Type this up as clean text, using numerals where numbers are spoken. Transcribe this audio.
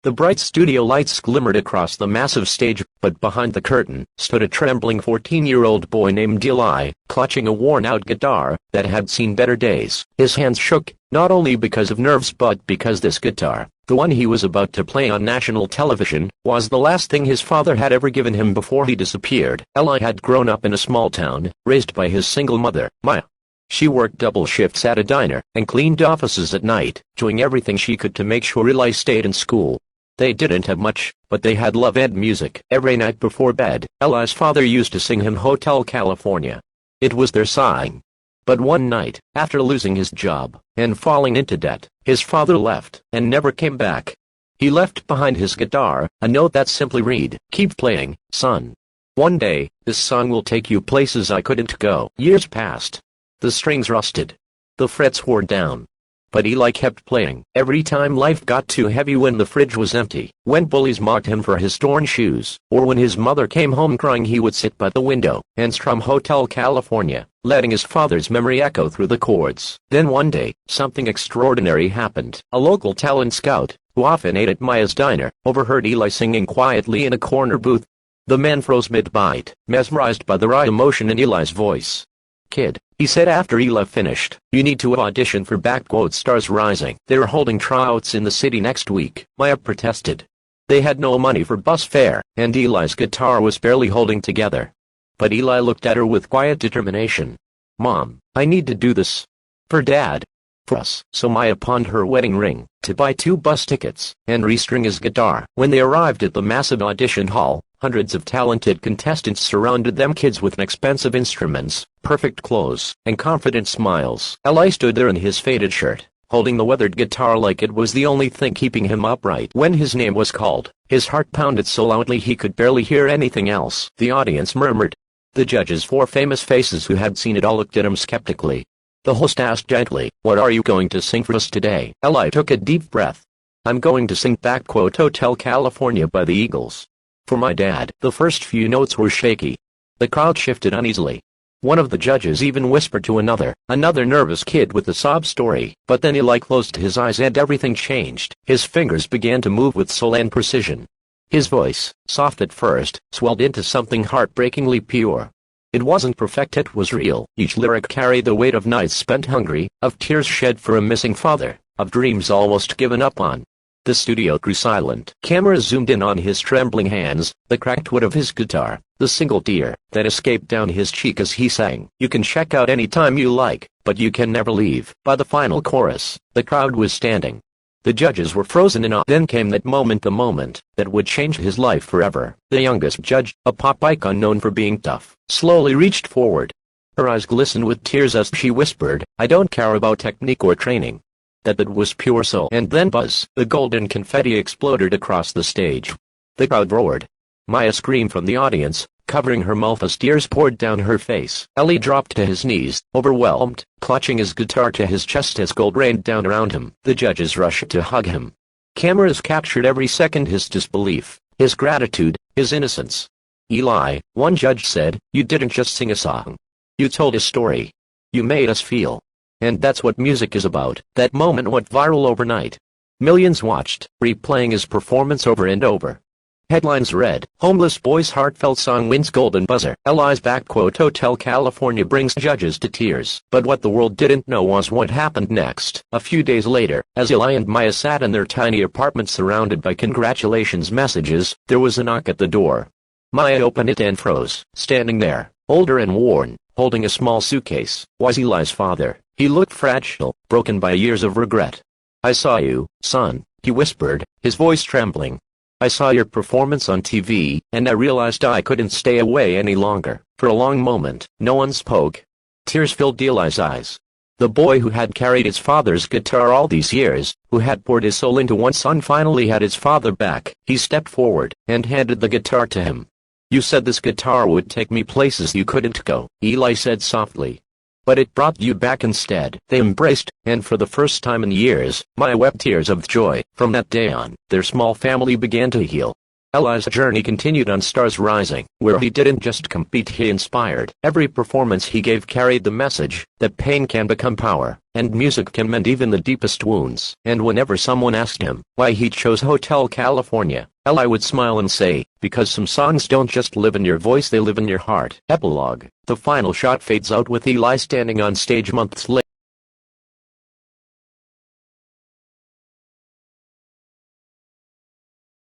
The bright studio lights glimmered across the massive stage, but behind the curtain stood a trembling 14-year-old boy named Eli, clutching a worn-out guitar that had seen better days. His hands shook, not only because of nerves but because this guitar, the one he was about to play on national television, was the last thing his father had ever given him before he disappeared. Eli had grown up in a small town, raised by his single mother, Maya. She worked double shifts at a diner and cleaned offices at night, doing everything she could to make sure Eli stayed in school. They didn't have much, but they had love and music. Every night before bed, Eli's father used to sing him Hotel California. It was their sign. But one night, after losing his job and falling into debt, his father left and never came back. He left behind his guitar, a note that simply read, "Keep playing, son. One day, this song will take you places I couldn't go." Years passed. The strings rusted. The frets wore down. But Eli kept playing. Every time life got too heavy, when the fridge was empty, when bullies mocked him for his torn shoes, or when his mother came home crying, he would sit by the window and strum Hotel California, letting his father's memory echo through the chords. Then one day, something extraordinary happened. A local talent scout, who often ate at Maya's diner, overheard Eli singing quietly in a corner booth. The man froze mid-bite, mesmerized by the raw emotion in Eli's voice. "Kid," he said after Eli finished, "you need to audition for Stars Rising. They're holding tryouts in the city next week." Maya protested. They had no money for bus fare, and Eli's guitar was barely holding together. But Eli looked at her with quiet determination. "Mom, I need to do this. For Dad. For us." So Maya pawned her wedding ring to buy 2 bus tickets and restring his guitar. When they arrived at the massive audition hall, hundreds of talented contestants surrounded them, kids with expensive instruments, perfect clothes, and confident smiles. Eli stood there in his faded shirt, holding the weathered guitar like it was the only thing keeping him upright. When his name was called, his heart pounded so loudly he could barely hear anything else. The audience murmured. The judges, 4 famous faces who had seen it all, looked at him skeptically. The host asked gently, "What are you going to sing for us today?" Eli took a deep breath. "I'm going to sing Hotel California by the Eagles. For my dad." The first few notes were shaky. The crowd shifted uneasily. One of the judges even whispered to another nervous kid with a sob story. But then Eli closed his eyes and everything changed. His fingers began to move with soul and precision. His voice, soft at first, swelled into something heartbreakingly pure. It wasn't perfect, it was real. Each lyric carried the weight of nights spent hungry, of tears shed for a missing father, of dreams almost given up on. The studio grew silent. Cameras zoomed in on his trembling hands, the cracked wood of his guitar, the single tear that escaped down his cheek as he sang, "You can check out any time you like, but you can never leave." By the final chorus, the crowd was standing. The judges were frozen in awe. Then came that moment, the moment that would change his life forever. The youngest judge, a pop icon known for being tough, slowly reached forward. Her eyes glistened with tears as she whispered, "I don't care about technique or training. That was pure soul." And then buzz, the golden confetti exploded across the stage. The crowd roared. Maya screamed from the audience, covering her mouth as tears poured down her face. Eli dropped to his knees, overwhelmed, clutching his guitar to his chest as gold rained down around him. The judges rushed to hug him. Cameras captured every second, his disbelief, his gratitude, his innocence. "Eli," one judge said, "you didn't just sing a song. You told a story. You made us feel. And that's what music is about." That moment went viral overnight. Millions watched, replaying his performance over and over. Headlines read, "Homeless boy's heartfelt song wins golden buzzer." Eli's Hotel California brings judges to tears. But what the world didn't know was what happened next. A few days later, as Eli and Maya sat in their tiny apartment surrounded by congratulations messages, there was a knock at the door. Maya opened it and froze. Standing there, older and worn, holding a small suitcase, was Eli's father. He looked fragile, broken by years of regret. "I saw you, son," he whispered, his voice trembling. "I saw your performance on TV, and I realized I couldn't stay away any longer." For a long moment, no one spoke. Tears filled Eli's eyes. The boy who had carried his father's guitar all these years, who had poured his soul into one son, finally had his father back. He stepped forward and handed the guitar to him. "You said this guitar would take me places you couldn't go," Eli said softly. "But it brought you back instead." They embraced, and for the first time in years, Maya wept tears of joy. From that day on, their small family began to heal. Eli's journey continued on Stars Rising, where he didn't just compete, he inspired. Every performance he gave carried the message that pain can become power, and music can mend even the deepest wounds. And whenever someone asked him why he chose Hotel California, Eli would smile and say, because some songs don't just live in your voice, they live in your heart. Epilogue. The final shot fades out with Eli standing on stage months later.